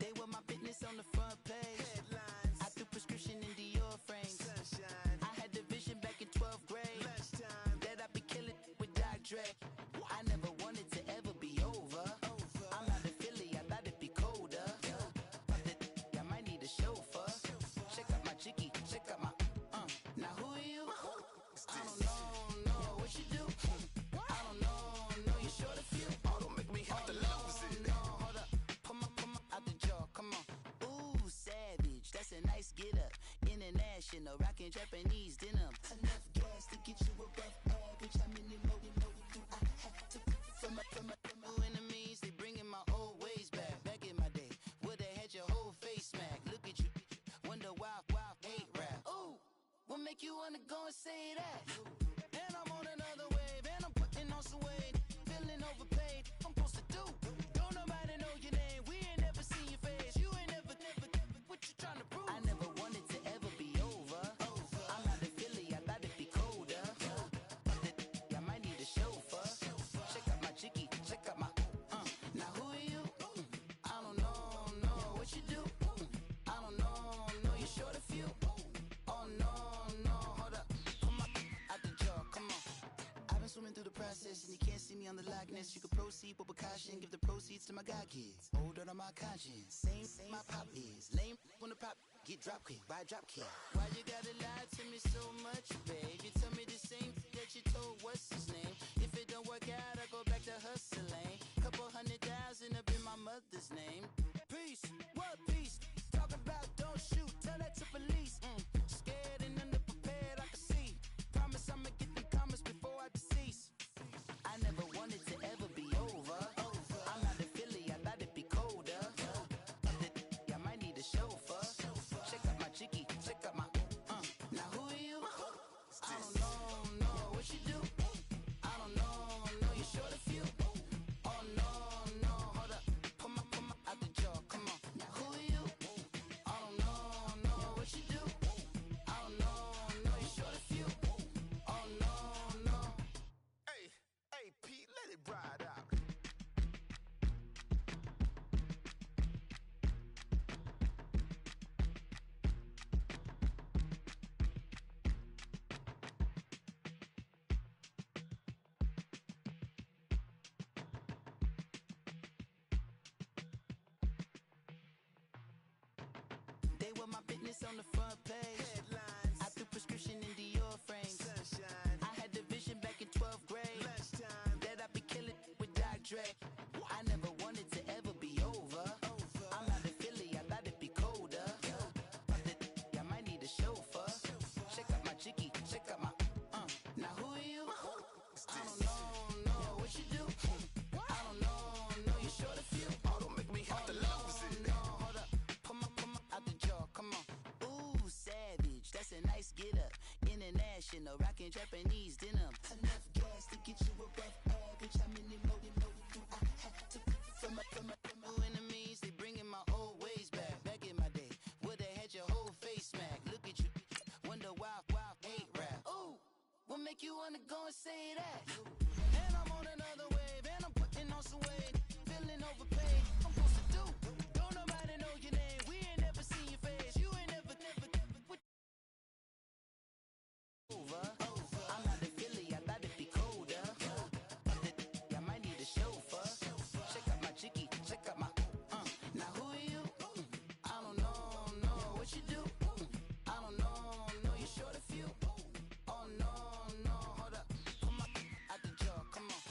They were my business on the front page. Headlines. I threw prescription in Dior frames. Sunshine. I had the vision back in 12th grade. Lunchtime. That I'd be killing with Dr. Dre. I never wanted to ever be over. I'm out of Philly, I thought it'd be colder. I might need a chauffeur. Check out my chicky, check out my Now who are you? I don't know what you do. I don't know you short a few. Oh, don't make me have to lose it. No, hold up, come on, out the jaw, come on. Ooh, savage, that's a nice get up. International, rockin' Japanese denim. Enough gas to get you above average. How many more do I have to from my enemies? They bringing my old ways back. Back in my day, would've had your whole face smacked. Look at you, wonder why hate rap. Ooh, what make you wanna go and say that? And I'm on another wave, and I'm putting on some weight. Feeling overpaid, I'm supposed to do. Don't nobody know your name, we ain't never seen your face. You ain't never, what you trying to prove? I never wanted to ever be over. I'm out of Philly, I thought it'd be colder. I might need a chauffeur. Check out my chicky, check out my Now who are you? I don't know what you do. I don't know you short a few. Oh no, hold up, come on, out the jaw, come on. I've been swimming through the process and you can't see me on the Loch Ness. You can proceed with precaution, give the proceeds to my god kids. Hold on my conscience, same my pop is. Lame when the pop get drop kick by drop kick. Why you gotta lie to me so much, babe? You tell me the same that you told what's his name. If it don't work out, I go back to hustling. Couple 100,000 up in my mother's name. Peace, what peace? Talk about don't shoot, tell that to police. Scared and underprepared, I can see. Promise I'ma get them comments before I decease. I never wanted to ever be over. I'm out of Philly, I thought it'd be colder. I might need a chauffeur. Check out my chicky, check out my Now who are you? I don't know what you do. I don't know you short a few. Oh no, hold up, come on, out the jaw, come on. Now who are you? I don't know what you do. I don't know you short a few. Oh no. Hey, Pete, let it ride out. They were my business on the front page. Headlines. I threw prescription in Dior frames. Sunshine. I had the vision back in 12th grade. Lunchtime. That I'd be killing with Dr. Dre. I never wanted to ever be over. I'm out of Philly, I thought it'd be colder. I might need a chauffeur. Check out my chicky, check out my Now who are you? I don't know what you do. I don't know you short a few. Oh, don't make me have to lose it. No, hold up, come on, out the jaw, come on. Ooh, savage, that's a nice get up. International, rockin' Japanese denim. Enough gas to get you above average. How many more do I have to from my enemies? They bringing my old ways back. Back in my day, would've had your whole face smacked. Look at you, wonder why hate rap. Ooh, what make you wanna go and say that? And I'm on another wave, and I'm putting on some weight. Feeling overpaid, I'm supposed to do. Don't nobody know your name, we ain't never seen your face. You ain't never, what over. I'm out of Philly, I thought it'd be colder. I might need a chauffeur. Check out my chicky, check out my Now who are you? I don't know what you do. I don't know you short a few. Oh no, hold up, come on, out the jaw, come on.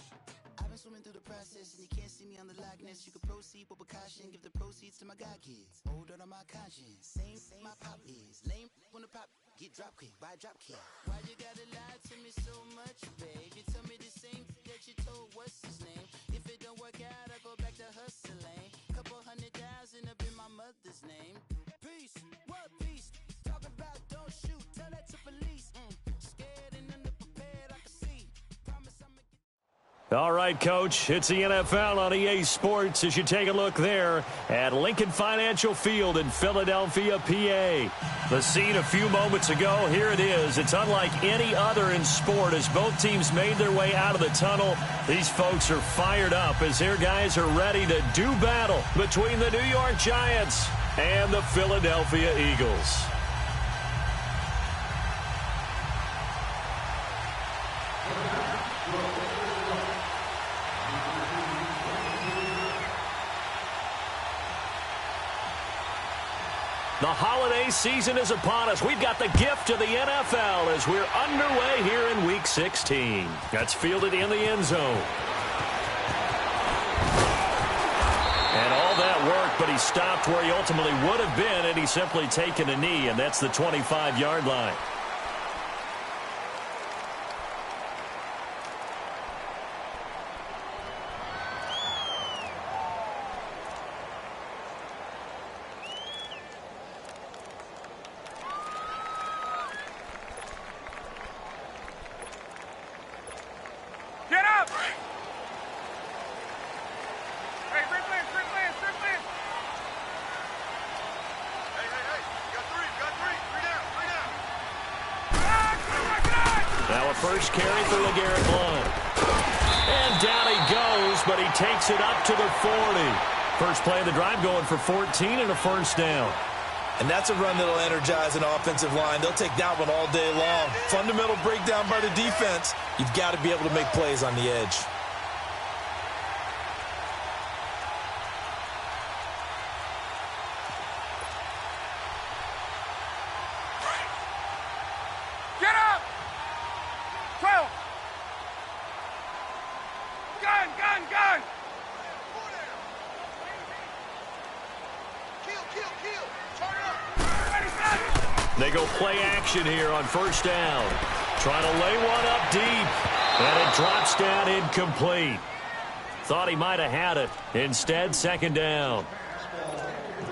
I've been swimming through the process and you can't see me on the Loch Ness. You can proceed with precaution, give the proceeds to my god kids. Hold on my conscience, same my pop is. Lame when the pop get drop kick by drop kick. Why you gotta lie to me so much, babe? You tell me the same that you told what's his name. If it don't work out, I go back to hustling. Couple 100,000 up in my mother's name. Peace, what peace? Talk about don't shoot, tell that to police. Scared and underprepared, I can see. Promise I'ma get All right, Coach, it's the NFL on EA Sports as you take a look there at Lincoln Financial Field in Philadelphia, PA. The scene a few moments ago, here it is. It's unlike any other in sport as both teams made their way out of the tunnel. These folks are fired up as their guys are ready to do battle between the New York Giants and the Philadelphia Eagles. The holiday season is upon us. We've got the gift of the NFL as we're underway here in Week 16. That's fielded in the end zone. And all that work, but he stopped where he ultimately would have been, and he's simply taken a knee, and that's the 25-yard line. First carry for LeGarrette Blount. And down he goes, but he takes it up to the 40. First play of the drive going for 14 and a first down. And that's a run that'll energize an offensive line. They'll take that one all day long. Fundamental breakdown by the defense. You've got to be able to make plays on the edge. They go play action here on first down. Trying to lay one up deep. And it drops down incomplete. Thought he might have had it. Instead, second down.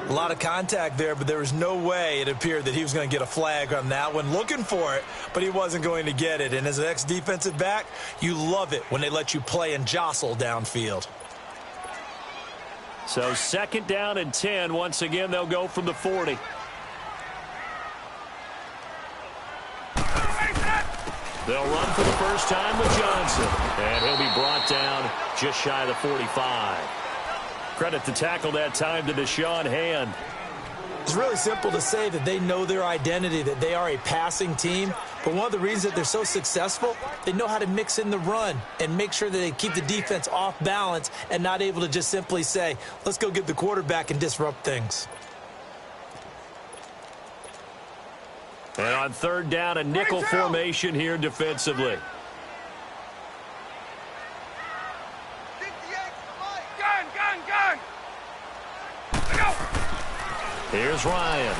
A lot of contact there, but there was no way it appeared that he was going to get a flag on that one. Looking for it, but he wasn't going to get it. And as an ex-defensive back, you love it when they let you play and jostle downfield. So second down and 10. Once again, they'll go from the 40. They'll run for the first time with Johnson. And he'll be brought down just shy of the 45. Credit the tackle that time to Deshaun Hand. It's really simple to say that they know their identity, that they are a passing team. But one of the reasons that they're so successful, they know how to mix in the run and make sure that they keep the defense off balance and not able to just simply say, let's go get the quarterback and disrupt things. And on third down, a nickel formation here defensively. Here's Ryan.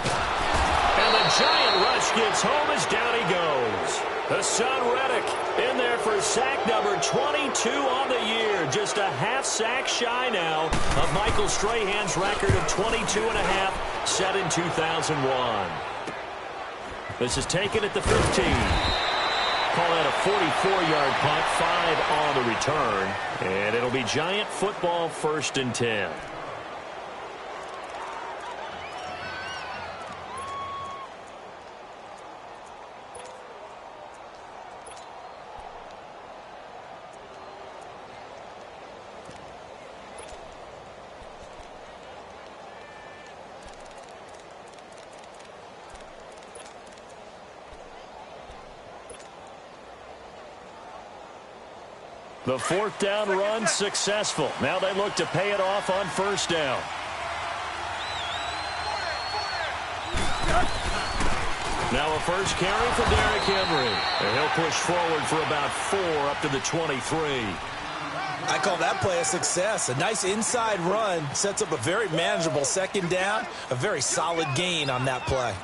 And the giant rush gets home as down he goes. Hassan Reddick in there for sack number 22 on the year. Just a half sack shy now of Michael Strahan's record of 22 and a half set in 2001. This is taken at the 15. Call that a 44-yard punt, 5 on the return. And it'll be Giant football, first and 10. The fourth down run successful. Now they look to pay it off on first down. Now a first carry for Derrick Henry. And he'll push forward for about 4 up to the 23. I call that play a success. A nice inside run sets up a very manageable second down. A very solid gain on that play.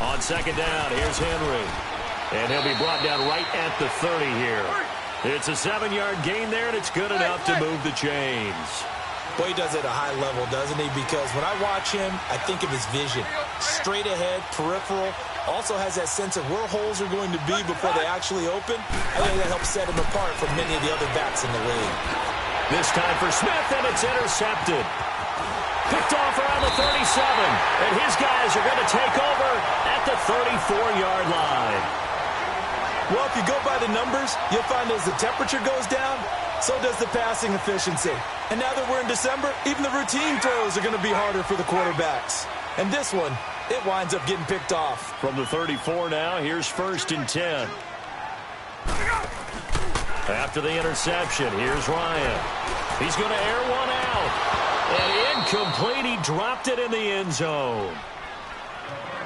On second down, here's Henry. And he'll be brought down right at the 30 here. It's a 7-yard gain there, and it's good enough to move the chains. Boy, he does it at a high level, doesn't he? Because when I watch him, I think of his vision. Straight ahead, peripheral, also has that sense of where holes are going to be before they actually open. I think that helps set him apart from many of the other backs in the league. This time for Smith, and it's intercepted. Picked off around the 37, and his guys are going to take over at the 34-yard line. Well, if you go by the numbers, you'll find as the temperature goes down, so does the passing efficiency. And now that we're in December, even the routine throws are going to be harder for the quarterbacks. And this one, it winds up getting picked off. From the 34 now, here's 1st and 10. After the interception, here's Ryan. He's going to air one out. And incomplete, he dropped it in the end zone.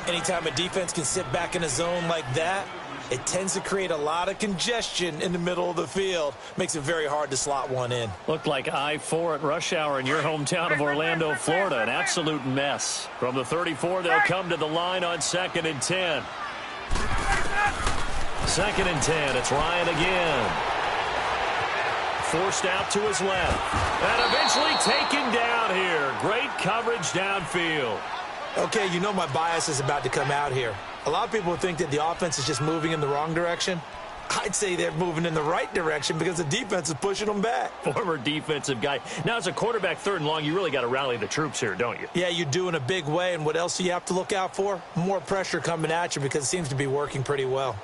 Anytime a defense can sit back in a zone like that, it tends to create a lot of congestion in the middle of the field. Makes it very hard to slot one in. Looked like I-4 at rush hour in your hometown of Orlando, Florida. An absolute mess. From the 34, they'll come to the line on 2nd and 10. 2nd and 10, it's Ryan again. Forced out to his left. And eventually taken down here. Great coverage downfield. Okay, you know my bias is about to come out here. A lot of people think that the offense is just moving in the wrong direction. I'd say they're moving in the right direction because the defense is pushing them back. Former defensive guy. Now, as a quarterback 3rd and long, you really got to rally the troops here, don't you? Yeah, you do in a big way. And what else do you have to look out for? More pressure coming at you because it seems to be working pretty well.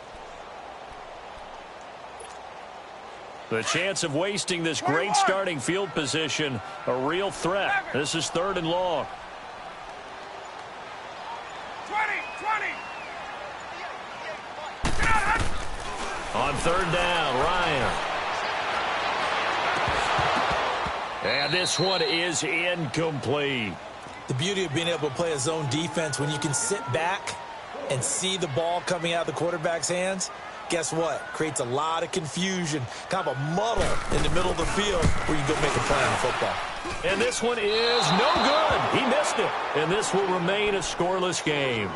The chance of wasting this great starting field position, a real threat. This is 3rd and long. 20. On 3rd down, Ryan. And this one is incomplete. The beauty of being able to play a zone defense when you can sit back and see the ball coming out of the quarterback's hands, guess what? Creates a lot of confusion, kind of a muddle in the middle of the field where you go make a play on the football. And this one is no good. He missed it. And this will remain a scoreless game.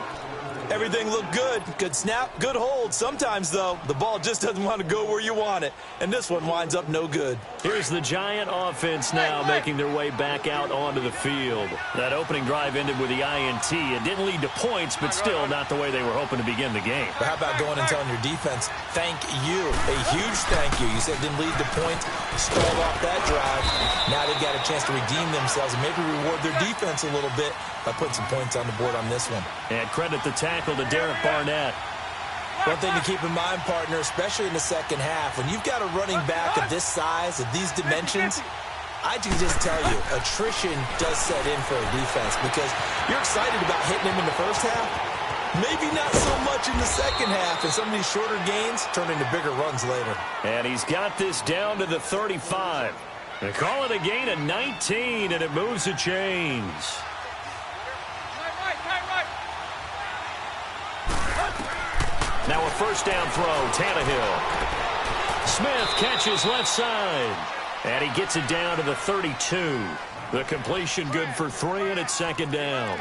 Everything looked good. Good snap, good hold. Sometimes, though, the ball just doesn't want to go where you want it. And this one winds up no good. Here's the Giant offense now making their way back out onto the field. That opening drive ended with the INT. It didn't lead to points, but still not the way they were hoping to begin the game. But how about going and telling your defense, thank you, a huge thank you. You said it didn't lead to points, stalled off that drive. Now they've got a chance to redeem themselves and maybe reward their defense a little bit by putting some points on the board on this one. And credit the tackle to Derek Barnett. One thing to keep in mind, partner, especially in the second half, when you've got a running back of this size, of these dimensions, I can just tell you, attrition does set in for a defense because you're excited about hitting him in the first half. Maybe not so much in the second half, and some of these shorter gains turn into bigger runs later. And he's got this down to the 35. They call it a gain of 19, and it moves the chains. Now a 1st down throw, Tannehill. Smith catches left side. And he gets it down to the 32. The completion good for 3, and it's 2nd down.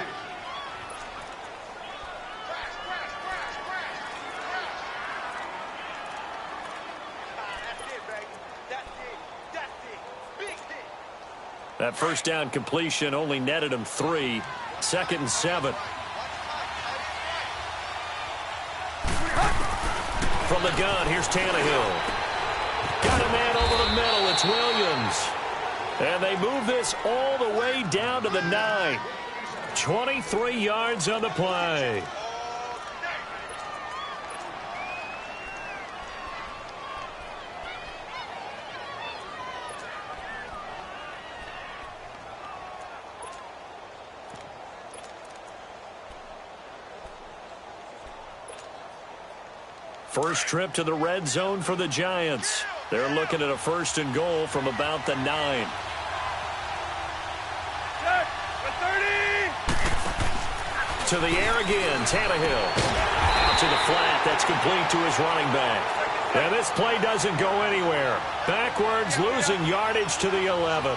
That 1st down completion only netted him 3. 2nd and 7. From the gun, here's Tannehill. Got a man over the middle. It's Williams. And they move this all the way down to the 9. 23 yards on the play. First trip to the red zone for the Giants. They're looking at a 1st and goal from about the 9. To the air again, Tannehill. Out to the flat, that's complete to his running back. And this play doesn't go anywhere. Backwards, losing yardage to the 11.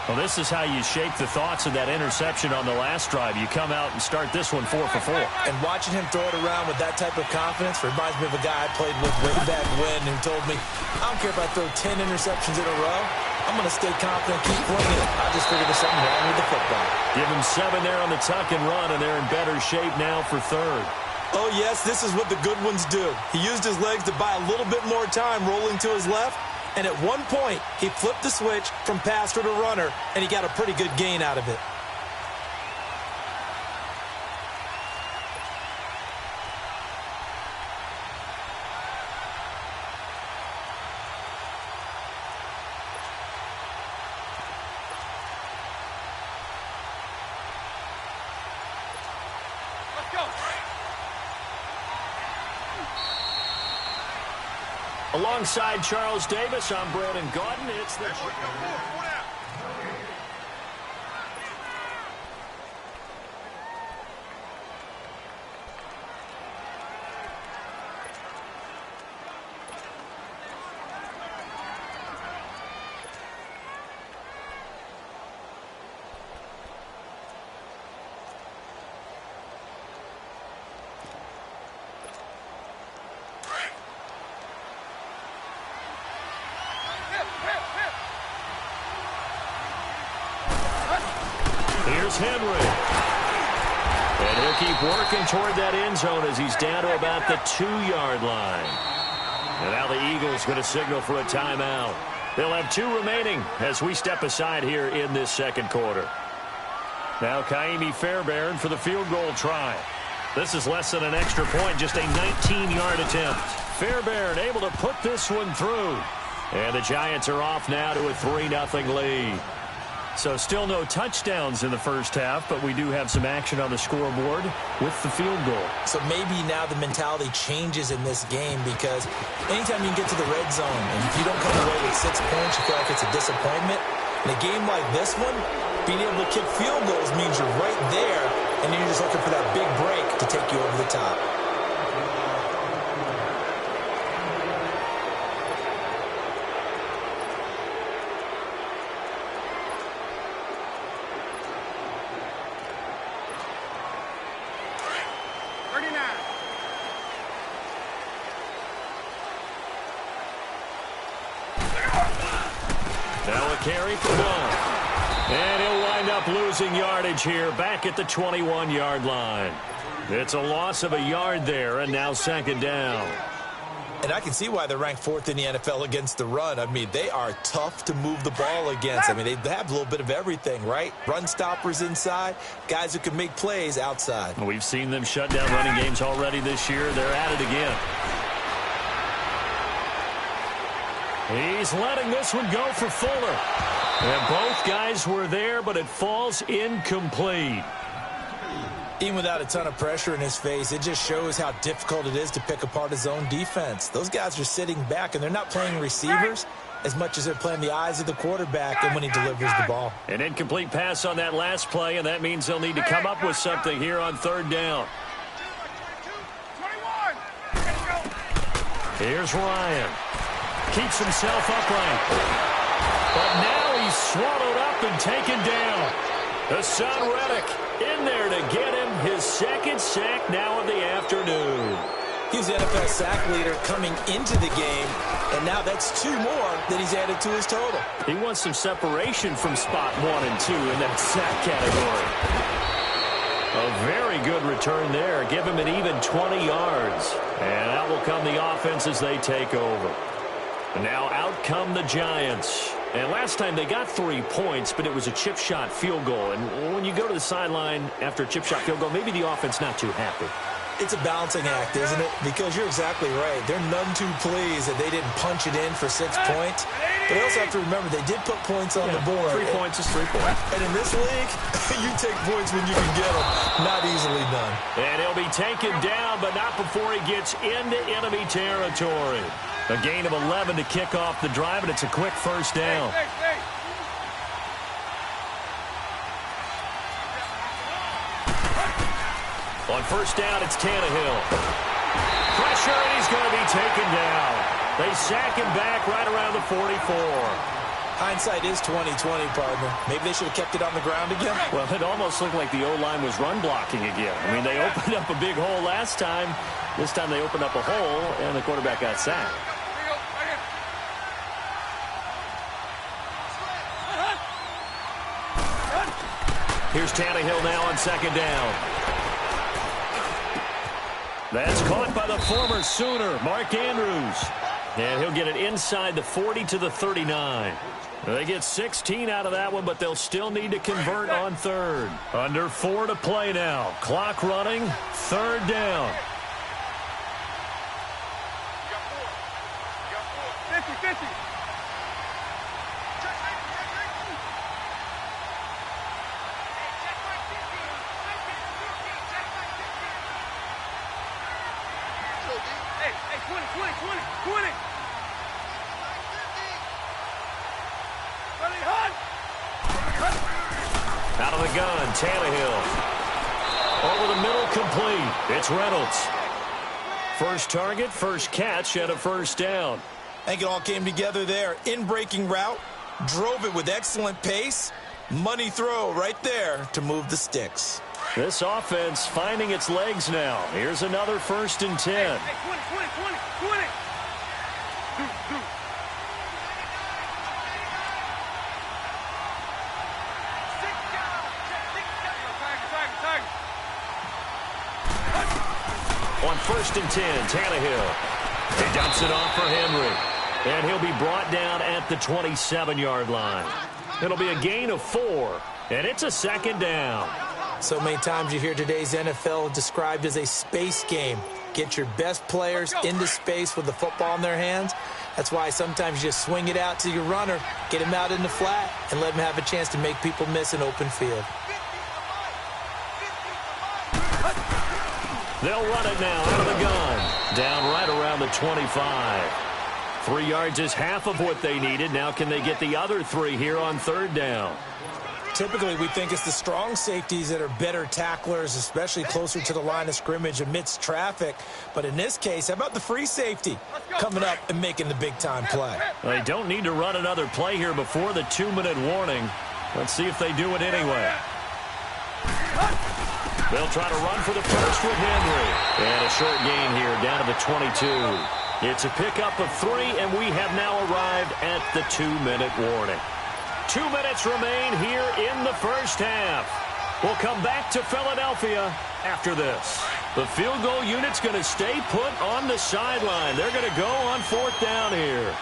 Well, this is how you shape the thoughts of that interception on the last drive. You come out and start this one 4 for 4. And watching him throw it around with that type of confidence reminds me of a guy I played with way back when who told me, I don't care if I throw 10 interceptions in a row. I'm going to stay confident, keep flinging it. I just figured there's something wrong with the football. Give him 7 there on the tuck and run, and they're in better shape now for third. Oh, yes, this is what the good ones do. He used his legs to buy a little bit more time rolling to his left, and at one point, he flipped the switch from passer to runner, and he got a pretty good gain out of it. Alongside Charles Davis, I'm Brandon Gaudin. It's the... Here's Henry. And he'll keep working toward that end zone as he's down to about the 2-yard line. And now the Eagles going to signal for a timeout. They'll have 2 remaining as we step aside here in this second quarter. Now Kaimi Fairbairn for the field goal try. This is less than an extra point, just a 19-yard attempt. Fairbairn able to put this one through. And the Giants are off now to a 3-0 lead. So still no touchdowns in the first half, but we do have some action on the scoreboard with the field goal. So maybe now the mentality changes in this game because anytime you can get to the red zone, and if you don't come away with 6 points, you feel like it's a disappointment. In a game like this one, being able to kick field goals means you're right there, and you're just looking for that big break to take you over the top. Carry for 1. And he'll wind up losing yardage here back at the 21-yard line. It's a loss of a yard there, and now second down. And I can see why they're ranked 4th in the NFL against the run. I mean, they are tough to move the ball against. I mean, they have a little bit of everything, right? Run stoppers inside, guys who can make plays outside. We've seen them shut down running games already this year. They're at it again. He's letting this one go for Fuller. And both guys were there, but it falls incomplete. Even without a ton of pressure in his face, it just shows how difficult it is to pick apart his own defense. Those guys are sitting back, and they're not playing receivers as much as they're playing the eyes of the quarterback and when he delivers the ball. An incomplete pass on that last play, and that means they'll need to come up with something here on third down. Here's Ryan. Keeps himself upright. But now he's swallowed up and taken down. Hassan Reddick in there to get him his second sack now of the afternoon. He's the NFL sack leader coming into the game, and now that's 2 more that he's added to his total. He wants some separation from spot 1 and 2 in that sack category. A very good return there. Give him an even 20 yards. And out will come the offense as they take over. And now out come the Giants. And last time they got 3 points, but it was a chip shot field goal. And when you go to the sideline after a chip shot field goal, maybe the offense not too happy. It's a balancing act, isn't it? Because you're exactly right. They're none too pleased that they didn't punch it in for 6 points. But they also have to remember they did put points on the board. 3 points is 3 points. And in this league, you take points when you can get them. Not easily done. And he'll be taken down, but not before he gets into enemy territory. A gain of 11 to kick off the drive, and it's a quick first down. On first down, it's Tannehill. Pressure, and he's going to be taken down. They sack him back right around the 44. Hindsight is 20/20, partner. Maybe they should have kept it on the ground again. Well, it almost looked like the O-line was run blocking again. I mean, they opened up a big hole last time. This time they opened up a hole, and the quarterback got sacked. Here's Tannehill now on second down. That's caught by the former Sooner, Mark Andrews. And he'll get it inside the 40 to the 39. They get 16 out of that one, but they'll still need to convert on third. Under 4 to play now. Clock running, third down. 50-50. Hey, 20. Out of the gun, Tannehill. Over the middle, complete. It's Reynolds. First target, first catch, and a first down. I think it all came together there. In-breaking route, drove it with excellent pace. Money throw right there to move the sticks. This offense finding its legs now. Here's another 1st and 10. Hey, 20. On 1st and 10, Tannehill. He dumps it off for Henry. And he'll be brought down at the 27-yard line. It'll be a gain of 4, and it's a second down. So many times you hear today's NFL described as a space game. Get your best players into space with the football in their hands. That's why sometimes you just swing it out to your runner, get him out in the flat, and let him have a chance to make people miss an open field. They'll run it now out of the gun. Down right around the 25. 3 yards is half of what they needed. Now can they get the other 3 here on third down? Typically, we think it's the strong safeties that are better tacklers, especially closer to the line of scrimmage amidst traffic. But in this case, how about the free safety coming up and making the big-time play? They don't need to run another play here before the 2-minute warning. Let's see if they do it anyway. They'll try to run for the first with Henry. And a short gain here down to the 22. It's a pickup of 3, and we have now arrived at the 2-minute warning. 2 minutes remain here in the first half. We'll come back to Philadelphia after this. The field goal unit's going to stay put on the sideline. They're going to go on 4th down here.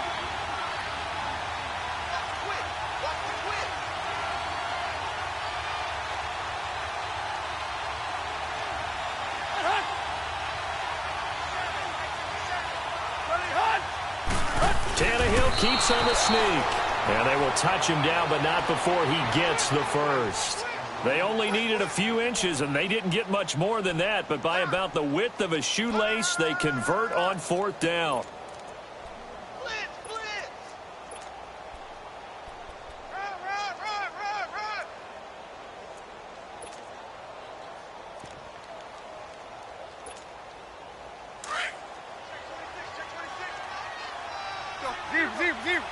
Tannehill keeps on the sneak. And they will touch him down, but not before he gets the first. They only needed a few inches, and they didn't get much more than that. But by about the width of a shoelace, they convert on 4th down. Blitz! Run! Go, zero.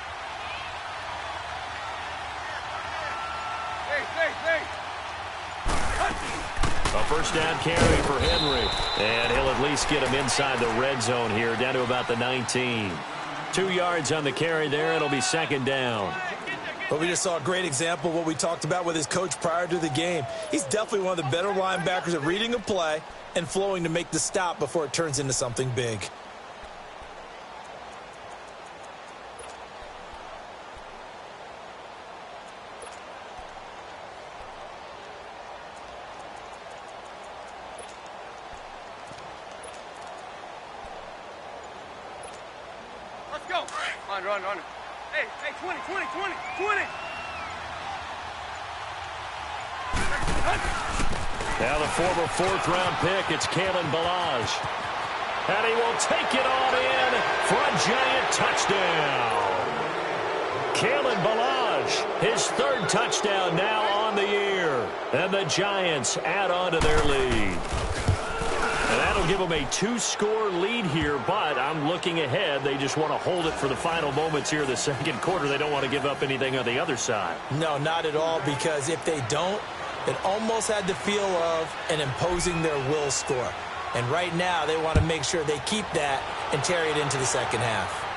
A first down carry for Henry. And he'll at least get him inside the red zone here, down to about the 19. 2 yards on the carry there. It'll be 2nd down. But we just saw a great example of what we talked about with his coach prior to the game. He's definitely one of the better linebackers at reading a play and flowing to make the stop before it turns into something big. Let's go. Run. Hey, 20. Now the former 4th-round pick, it's Kalen Ballage. And he will take it on in for a giant touchdown. Kalen Ballage, his 3rd touchdown now on the year. And the Giants add on to their lead. And that'll give them a 2-score lead here, but I'm looking ahead. They just want to hold it for the final moments here of the second quarter. They don't want to give up anything on the other side. No, not at all, because if they don't, it almost had the feel of an imposing their will score. And right now, they want to make sure they keep that and carry it into the second half.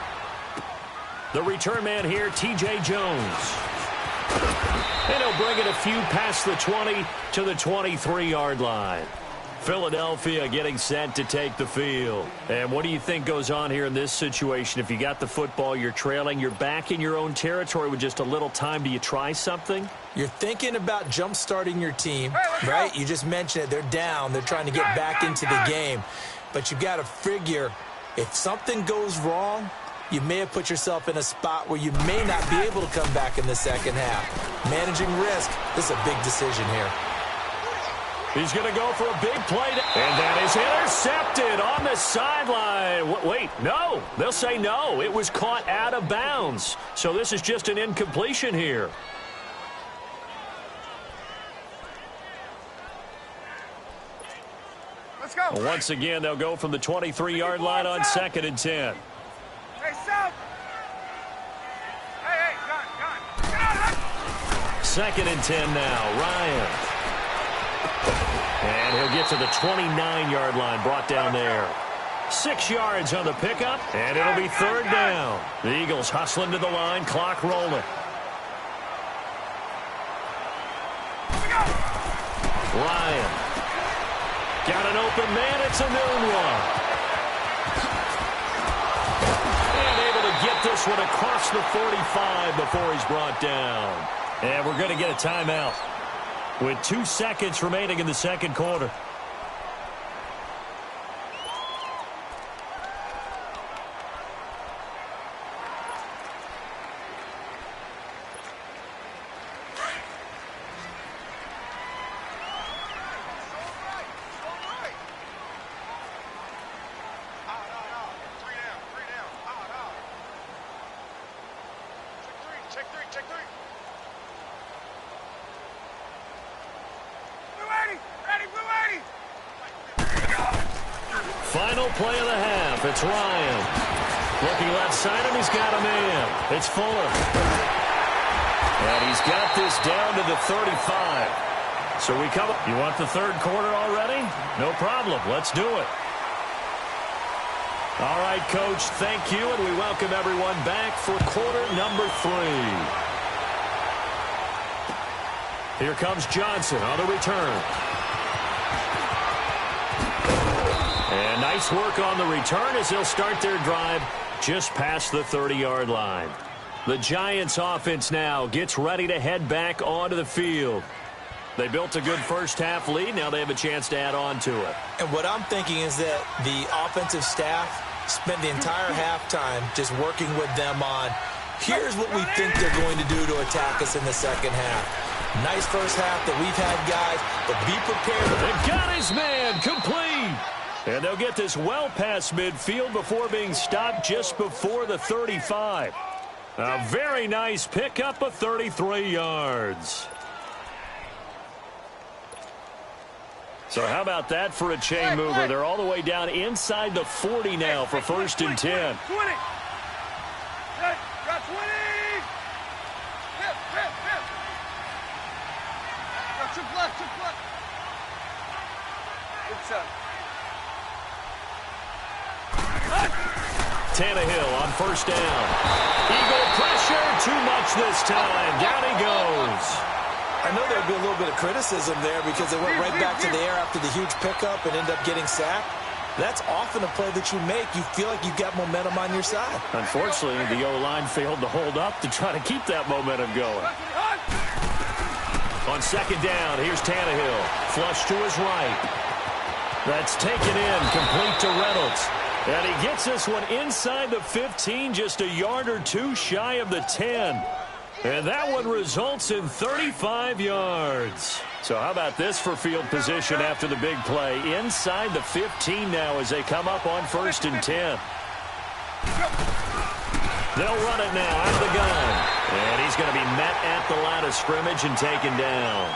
The return man here, T.J. Jones. And he'll bring it a few past the 20 to the 23-yard line. Philadelphia getting set to take the field. And what do you think goes on here in this situation? If you got the football, you're trailing, you're back in your own territory with just a little time. Do you try something? You're thinking about jump-starting your team, right? You just mentioned it. They're down. They're trying to get back into the game. But you got to figure, if something goes wrong, you may have put yourself in a spot where you may not be able to come back in the second half. Managing risk, this is a big decision here. He's going to go for a big play. And that is intercepted on the sideline. Wait, no. They'll say no. It was caught out of bounds. So this is just an incompletion here. Let's go. Once again, they'll go from the 23-yard line on 2nd and 10. Hey, South. Hey, gun. 2nd and 10 now. Ryan. And he'll get to the 29-yard line, brought down there. 6 yards on the pickup, and it'll be 3rd down. The Eagles hustling to the line, clock rolling. Ryan. Got an open man, it's a noon one. And able to get this one across the 45 before he's brought down. And we're going to get a timeout with 2 seconds remaining in the second quarter. Final play of the half. It's Ryan. Looking left side him. He's got a man. It's Fuller. And he's got this down to the 35. So we come up. You want the third quarter already? No problem. Let's do it. All right, Coach, thank you, and we welcome everyone back for quarter number 3. Here comes Johnson on the return. And nice work on the return as they'll start their drive just past the 30-yard line. The Giants offense now gets ready to head back onto the field. They built a good first-half lead. Now they have a chance to add on to it. And what I'm thinking is that the offensive staff spent the entire halftime just working with them on, here's what we think they're going to do to attack us in the second half. Nice first half that we've had, guys, but be prepared. They've got his man complete. And they'll get this well past midfield before being stopped just before the 35. A very nice pickup of 33 yards. So how about that for a chain mover? They're all the way down inside the 40 now for 1st and 10. 20. Hey, got 20. Hip. Got chip left. Good shot. Tannehill on 1st down. Eagle pressure, too much this time. Down he goes. I know there'd be a little bit of criticism there because they went right back to the air after the huge pickup and end up getting sacked. That's often a play that you make. You feel like you've got momentum on your side. Unfortunately, the O-line failed to hold up to try to keep that momentum going. On 2nd down, here's Tannehill. Flush to his right. That's taken in, complete to Reynolds. And he gets this one inside the 15, just a yard or two shy of the 10. And that one results in 35 yards. So how about this for field position after the big play? Inside the 15 now as they come up on 1st and 10. They'll run it now out of the gun. And he's going to be met at the line of scrimmage and taken down.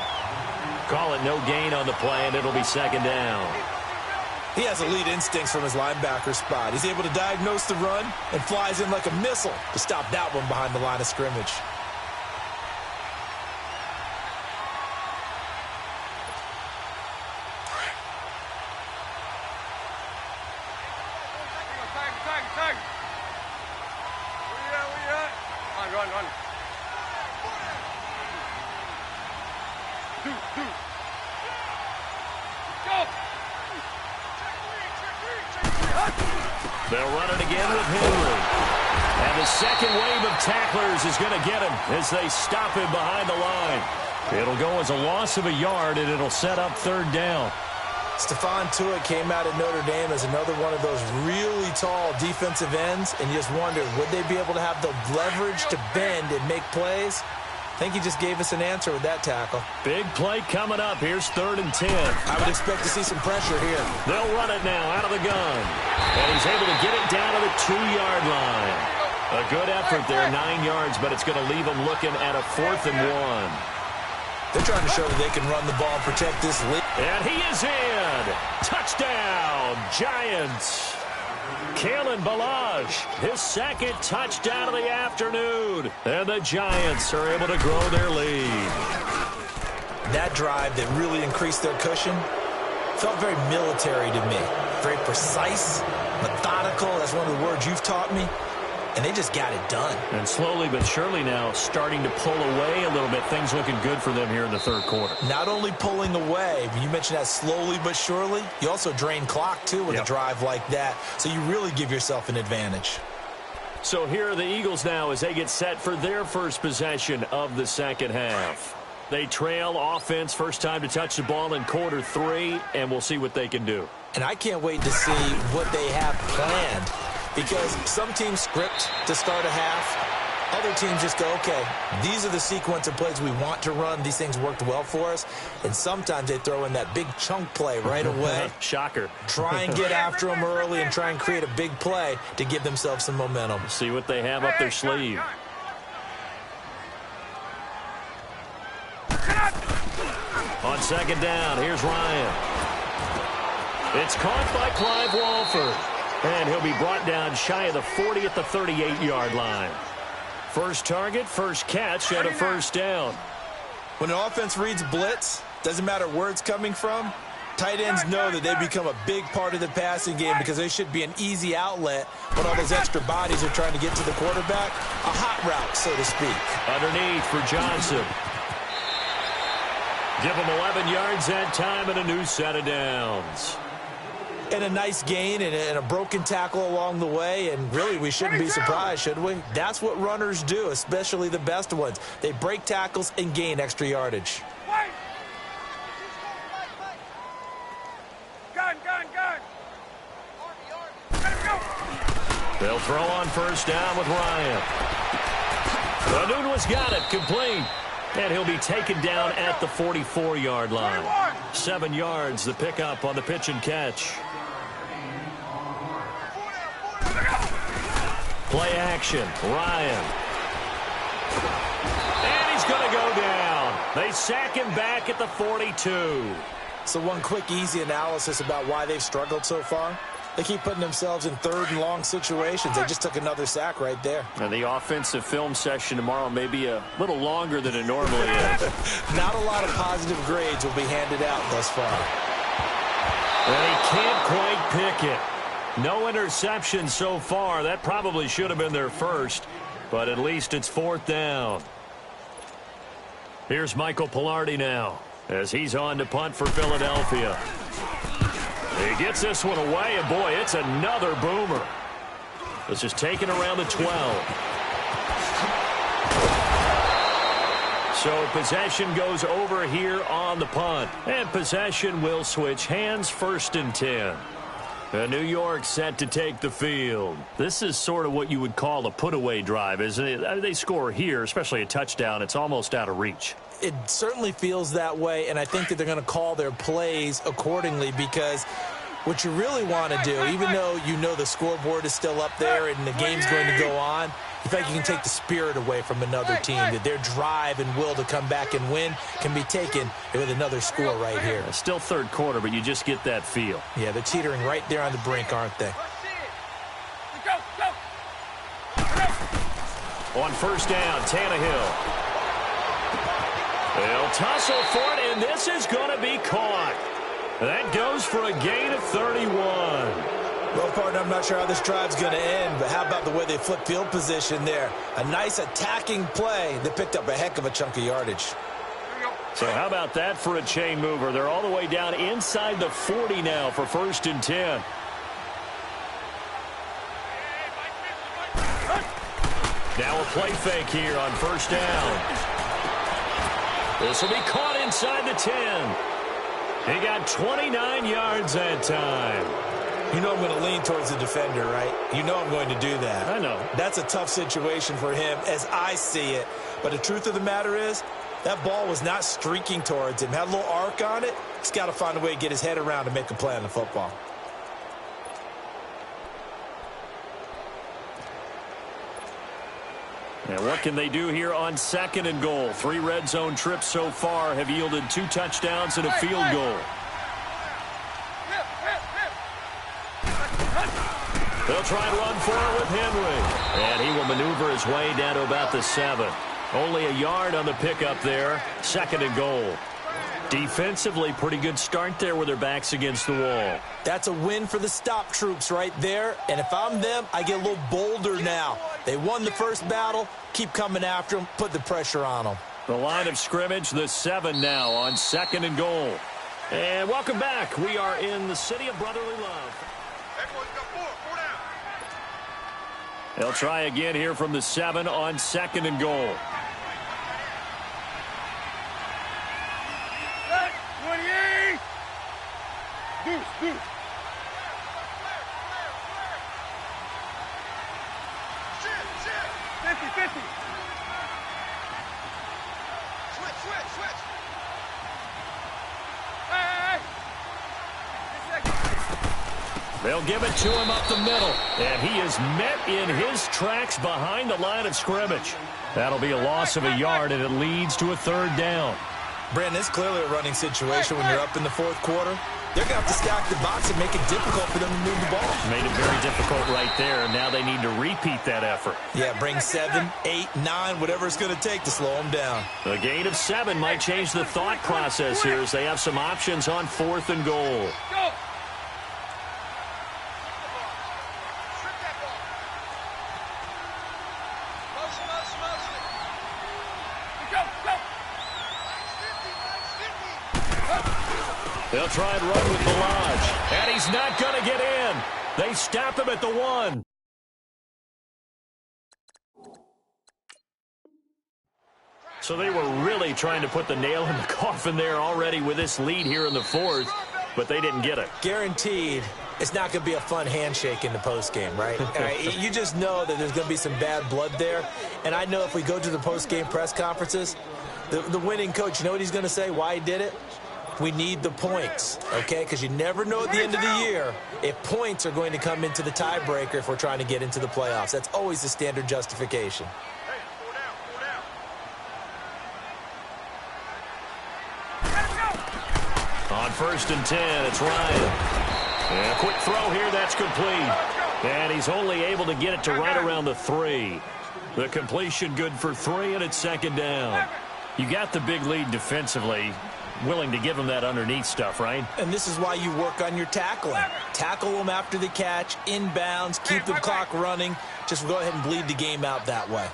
Call it no gain on the play, and it'll be 2nd down. He has elite instincts from his linebacker spot. He's able to diagnose the run and flies in like a missile to stop that one behind the line of scrimmage. They'll run it again with Henry. And the second wave of tacklers is going to get him as they stop him behind the line. It'll go as a loss of a yard, and it'll set up third down. Stephon Tuitt came out at Notre Dame as another one of those really tall defensive ends, and you just wondered, would they be able to have the leverage to bend and make plays? I think he just gave us an answer with that tackle. Big play coming up. Here's 3rd and 10. I would expect to see some pressure here. They'll run it now out of the gun. And he's able to get it down to the 2-yard line. A good effort there, 9 yards, but it's going to leave him looking at a 4th and 1. They're trying to show that they can run the ball and protect this lead. And he is in. Touchdown, Giants. Kalen Ballage, his second touchdown of the afternoon. And the Giants are able to grow their lead. That drive that really increased their cushion felt very military to me. Very precise, methodical. That's one of the words you've taught me. And they just got it done. And slowly but surely now starting to pull away a little bit. Things looking good for them here in the third quarter. Not only pulling away, but you mentioned that slowly but surely. You also drain clock, too, with a drive like that. So you really give yourself an advantage. So here are the Eagles now as they get set for their first possession of the second half. They trail offense, first time to touch the ball in quarter 3, and we'll see what they can do. And I can't wait to see what they have planned. Because some teams script to start a half. Other teams just go, okay, these are the sequence of plays we want to run. These things worked well for us. And sometimes they throw in that big chunk play right away. Shocker. Try and get after them early and try and create a big play to give themselves some momentum. See what they have up their sleeve. On second down, here's Ryan. It's caught by Clive Walford. And he'll be brought down shy of the 40 at the 38-yard line. First target, first catch, and a first down. When an offense reads blitz, doesn't matter where it's coming from, tight ends know that they become a big part of the passing game because they should be an easy outlet when all those extra bodies are trying to get to the quarterback. A hot route, so to speak. Underneath for Johnson. Give him 11 yards that time and a new set of downs. And a nice gain and a broken tackle along the way. And really, we shouldn't be surprised, should we? That's what runners do, especially the best ones. They break tackles and gain extra yardage. Gun. They'll throw on first down with Ryan. Anunwa's got it, complete. And he'll be taken down at the 44-yard line. 7 yards, the pickup on the pitch and catch. Play action, Ryan. And he's going to go down. They sack him back at the 42. So one quick, easy analysis about why they've struggled so far. They keep putting themselves in 3rd and long situations. They just took another sack right there. And the offensive film session tomorrow may be a little longer than it normally is. Not a lot of positive grades will be handed out thus far. And he can't quite pick it. No interception so far. That probably should have been their first, but at least it's 4th down. Here's Michael Pilardi now as he's on to punt for Philadelphia. He gets this one away, and boy, it's another boomer. This is taken around the 12. So possession goes over here on the punt, and possession will switch hands, 1st and 10. New York set to take the field. This is sort of what you would call a put-away drive, isn't it? They score here, especially a touchdown. It's almost out of reach. It certainly feels that way, and I think that they're going to call their plays accordingly because What you really want to do, even though you know the scoreboard is still up there and the game's going to go on, you feel like you can take the spirit away from another team, that their drive and will to come back and win can be taken with another score right here. Still third quarter, but you just get that feel. Yeah, they're teetering right there on the brink, aren't they? On first down, Tannehill. They'll tussle for it, and this is going to be caught. That goes for a gain of 31. Well, partner, I'm not sure how this drive's going to end, but how about the way they flip field position there? A nice attacking play that picked up a heck of a chunk of yardage. So how about that for a chain mover? They're all the way down inside the 40 now for 1st and 10. Now a play fake here on first down. This will be caught inside the 10. He got 29 yards that time. You know I'm going to lean towards the defender, right? You know I'm going to do that. I know. That's a tough situation for him as I see it. But the truth of the matter is, that ball was not streaking towards him. Had a little arc on it. He's got to find a way to get his head around and make a play on the football. And what can they do here on 2nd and goal? 3 red zone trips so far have yielded 2 touchdowns and a field goal. They'll try and run for it with Henry. And he will maneuver his way down to about the 7. Only a yard on the pickup there. 2nd and goal. Defensively, pretty good start there with their backs against the wall. That's a win for the stop troops right there. And if I'm them, I get a little bolder now. They won the first battle. Keep coming after them. Put the pressure on them. The line of scrimmage, the 7 now on 2nd and goal. And welcome back. We are in the city of brotherly love. They'll try again here from the 7 on 2nd and goal. 28. Deuce. 50. Switch. Hey. They'll give it to him up the middle. And he is met in his tracks behind the line of scrimmage. That'll be a loss of a yard, and it leads to a 3rd down. Brandon, it's clearly a running situation when you're up in the 4th quarter. They're going to have to stack the box and make it difficult for them to move the ball. Made it very difficult right there, and now they need to repeat that effort. Yeah, bring 7, 8, 9, whatever it's going to take to slow them down. A gain of 7 might change the thought process here as they have some options on 4th and goal. Go. They'll try and run with the Lodge. And he's not going to get in. They stop him at the 1. So they were really trying to put the nail in the coffin there already with this lead here in the 4th, but they didn't get it. Guaranteed, it's not going to be a fun handshake in the postgame, right? You just know that there's going to be some bad blood there. And I know if we go to the postgame press conferences, the winning coach, you know what he's going to say, why he did it? We need the points, okay? Because you never know at the end of the year if points are going to come into the tiebreaker if we're trying to get into the playoffs. That's always the standard justification. On 1st and 10, it's Ryan. And a quick throw here, that's complete. And he's only able to get it to right around the 3. The completion good for 3, and it's 2nd down. You got the big lead defensively. Willing to give them that underneath stuff, right? And this is why you work on your tackling. Tackle them after the catch, inbounds, keep the clock running. Just go ahead and bleed the game out that way.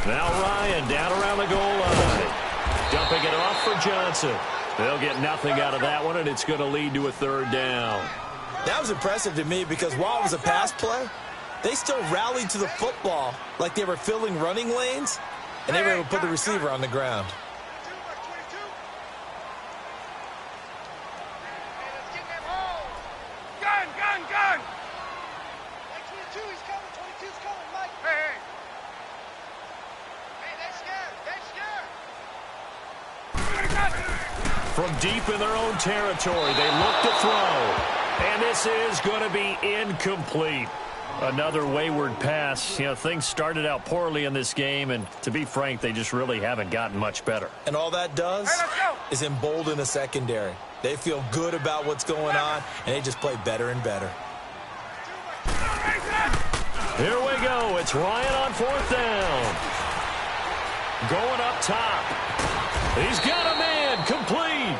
Now Ryan down around the goal line. Dumping it off for Johnson. They'll get nothing out of that one, and it's going to lead to a 3rd down. That was impressive to me because while it was a pass play, they still rallied to the football like they were filling running lanes, and they were able to put the receiver on the ground. Gun! 22, he's coming. 22's coming, Mike. Hey, they're scared. From deep in their own territory, they look to throw. And this is going to be incomplete. Another wayward pass. You know, things started out poorly in this game, and to be frank, they just really haven't gotten much better. And all that does is embolden the secondary. They feel good about what's going on, and they just play better and better. Here we go. It's Ryan on 4th down. Going up top. He's got a man. Complete.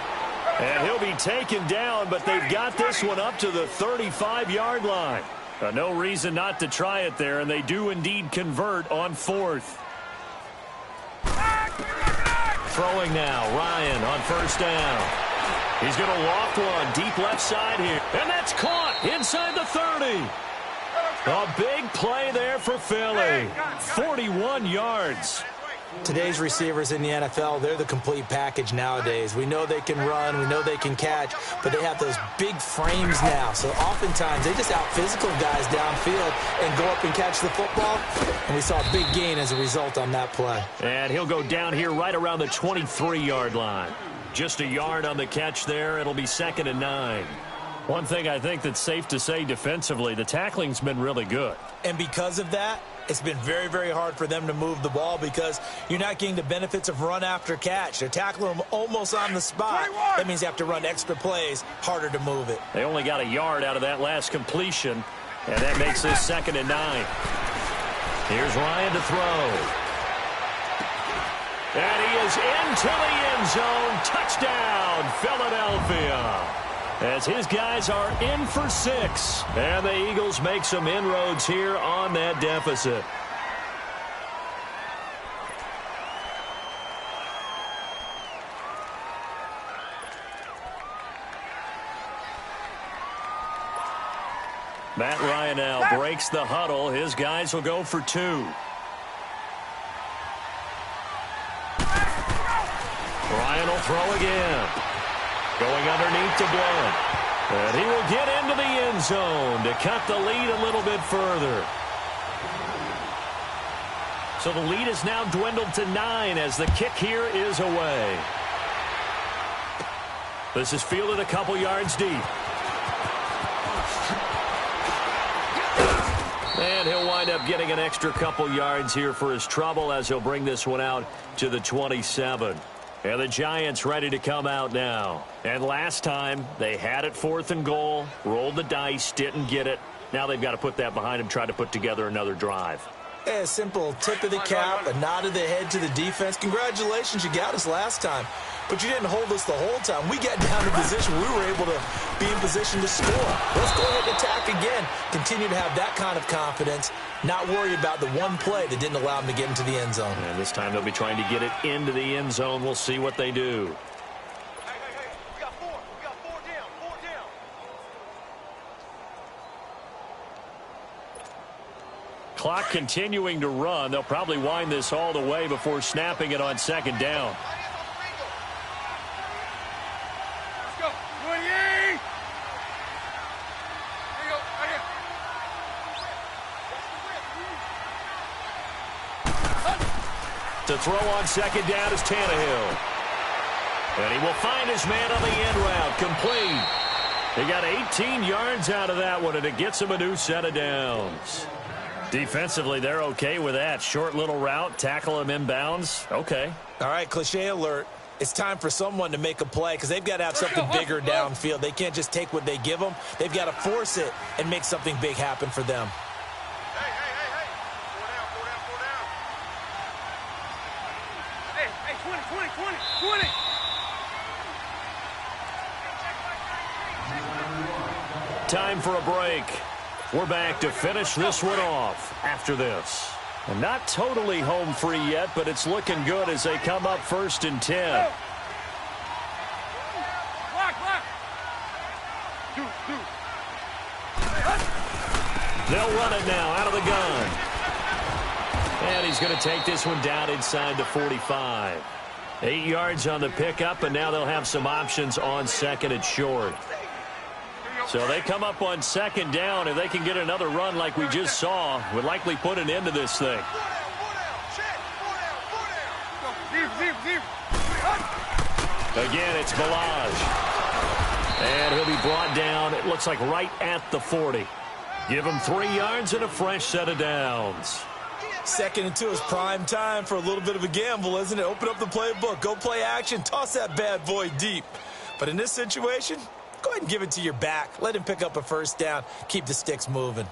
And he'll be taken down, but they've got this one up to the 35-yard line. No reason not to try it there, and they do indeed convert on 4th. Throwing now. Ryan on 1st down. He's going to loft one deep left side here. And that's caught inside the 30. A big play there for Philly. 41 yards. Today's receivers in the NFL, they're the complete package nowadays. We know they can run, we know they can catch, but they have those big frames now. So oftentimes they just out-physical guys downfield and go up and catch the football. And we saw a big gain as a result on that play. And he'll go down here right around the 23-yard line. Just a yard on the catch there. It'll be 2nd and 9. One thing I think that's safe to say defensively, the tackling's been really good. And because of that, it's been very, very hard for them to move the ball because you're not getting the benefits of run after catch. They're tackling them almost on the spot. 21. That means you have to run extra plays, harder to move it. They only got a yard out of that last completion, and that makes this 2nd and 9. Here's Ryan to throw. And he is into the end zone. Touchdown, Philadelphia. As his guys are in for 6. And the Eagles make some inroads here on that deficit. Matt Ryan now breaks the huddle. His guys will go for 2. Ryan will throw again. Going underneath to Blount. And he will get into the end zone to cut the lead a little bit further. So the lead is now dwindled to 9 as the kick here is away. This is fielded a couple yards deep. And he'll wind up getting an extra couple yards here for his trouble as he'll bring this one out to the 27. And the Giants ready to come out now. And last time, they had it 4th and goal, rolled the dice, didn't get it. Now they've got to put that behind them, try to put together another drive. Yeah, a simple tip of the cap, a nod of the head to the defense. Congratulations, you got us last time. But you didn't hold us the whole time. We got down to position. We were able to be in position to score. Let's go ahead and attack again. Continue to have that kind of confidence. Not worry about the one play that didn't allow them to get into the end zone. And this time they'll be trying to get it into the end zone. We'll see what they do. Hey, we got 4. We got 4 down. 4 down. Clock continuing to run. They'll probably wind this all the way before snapping it on 2nd down. Let's go. 20. Here you go. Right here. To throw on 2nd down is Tannehill. And he will find his man on the end route. Complete. He got 18 yards out of that one, and it gets him a new set of downs. Defensively, they're okay with that. Short little route, tackle him inbounds. Okay. All right, cliche alert. It's time for someone to make a play because they've got to have something bigger downfield. They can't just take what they give them. They've got to force it and make something big happen for them. Hey. 4 down. Hey, 20. Time for a break. We're back to finish this one off after this. And not totally home free yet, but it's looking good as they come up 1st and 10. They'll run it now out of the gun. And he's going to take this one down inside the 45. 8 yards on the pickup, and now they'll have some options on 2nd and short. So they come up on 2nd down. If they can get another run like we just saw, would likely put an end to this thing. Again, it's Balaj. And he'll be brought down, it looks like right at the 40. Give him 3 yards and a fresh set of downs. 2nd and 2 is prime time for a little bit of a gamble, isn't it? Open up the playbook, go play action, toss that bad boy deep. But in this situation, go ahead and give it to your back. Let him pick up a first down. Keep the sticks moving.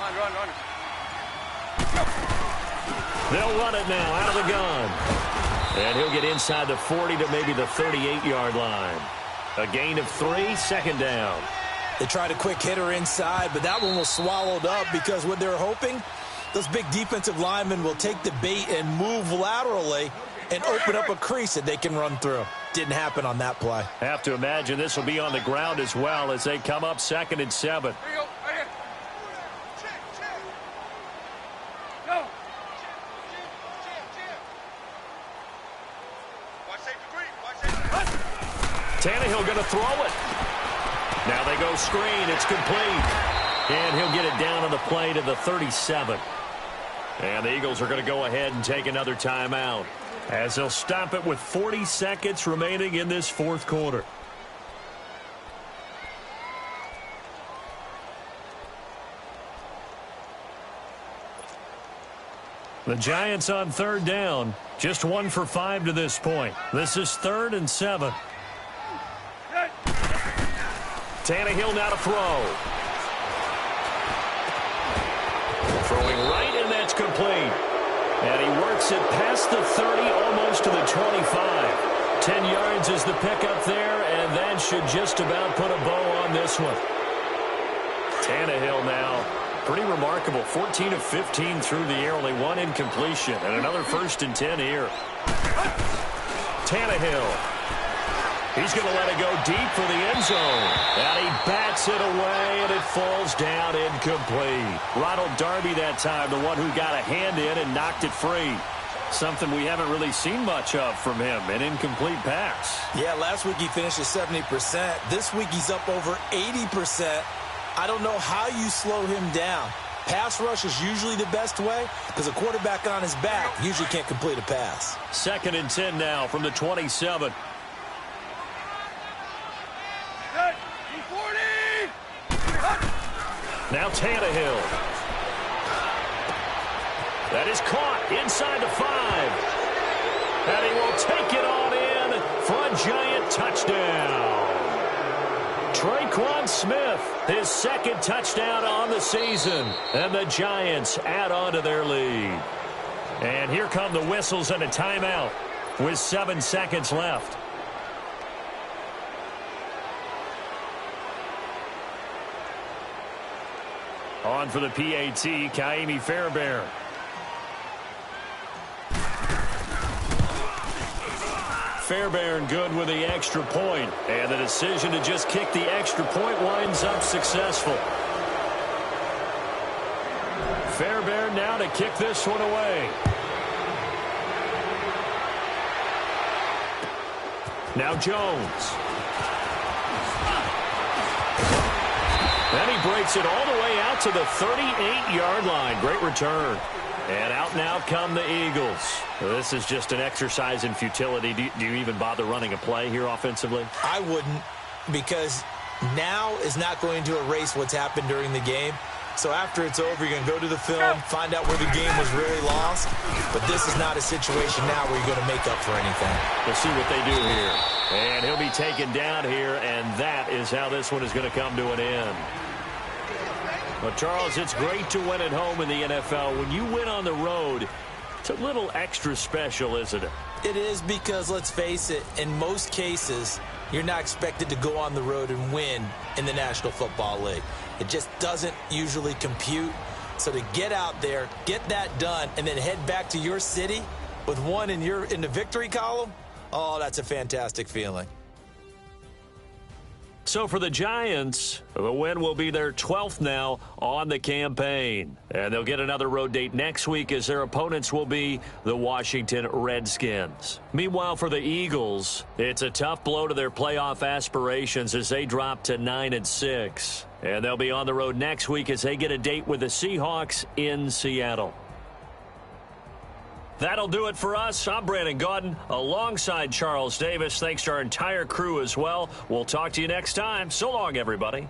Run. They'll run it now out of the gun. And he'll get inside the 40 to maybe the 38-yard line. A gain of 3, 2nd down. They tried a quick hitter inside, but that one was swallowed up because what they're hoping, those big defensive linemen will take the bait and move laterally and open up a crease that they can run through. Didn't happen on that play. Have to imagine this will be on the ground as well as they come up 2nd and 7. Here you go. Right here. Check. Go. Watch safety green. Tannehill going to throw it. Now they go screen. It's complete. And he'll get it down on the play to the 37. And the Eagles are going to go ahead and take another timeout as they'll stop it with 40 seconds remaining in this 4th quarter. The Giants on 3rd down. Just 1 for 5 to this point. This is 3rd and 7. Tannehill now to throw. Throwing right, and that's complete. And he works it past the 30, almost to the 25. 10 yards is the pickup there, and that should just about put a bow on this one. Tannehill now, pretty remarkable. 14 of 15 through the air, only 1 incompletion, and another 1st and 10 here. Tannehill. He's going to let it go deep for the end zone. And he bats it away, and it falls down incomplete. Ronald Darby that time, the one who got a hand in and knocked it free. Something we haven't really seen much of from him, an incomplete pass. Yeah, last week he finished at 70%. This week he's up over 80%. I don't know how you slow him down. Pass rush is usually the best way because a quarterback on his back usually can't complete a pass. 2nd and 10 now from the 27. Now Tannehill. That is caught inside the 5. And he will take it on in for a Giant touchdown. Traquan Smith, his 2nd touchdown on the season. And the Giants add on to their lead. And here come the whistles and a timeout with 7 seconds left. On for the PAT, Kaimi Fairbairn. Fairbairn good with the extra point. And the decision to just kick the extra point winds up successful. Fairbairn now to kick this one away. Now Jones. And he breaks it all the way out to the 38-yard line. Great return. And out now come the Eagles. This is just an exercise in futility. Do you even bother running a play here offensively? I wouldn't, because now is not going to erase what's happened during the game. So after it's over, you're going to go to the film, find out where the game was really lost. But this is not a situation now where you're going to make up for anything. We'll see what they do here. And he'll be taken down here, and that is how this one is going to come to an end. Well, Charles, it's great to win at home in the NFL. When you win on the road, it's a little extra special, isn't it? It is, because, let's face it, in most cases, you're not expected to go on the road and win in the National Football League. It just doesn't usually compute. So to get out there, get that done, and then head back to your city with one in the victory column, oh, that's a fantastic feeling. So for the Giants, the win will be their 12th now on the campaign. And they'll get another road date next week as their opponents will be the Washington Redskins. Meanwhile, for the Eagles, it's a tough blow to their playoff aspirations as they drop to 9-6. And they'll be on the road next week as they get a date with the Seahawks in Seattle. That'll do it for us. I'm Brandon Gaudin alongside Charles Davis. Thanks to our entire crew as well. We'll talk to you next time. So long, everybody.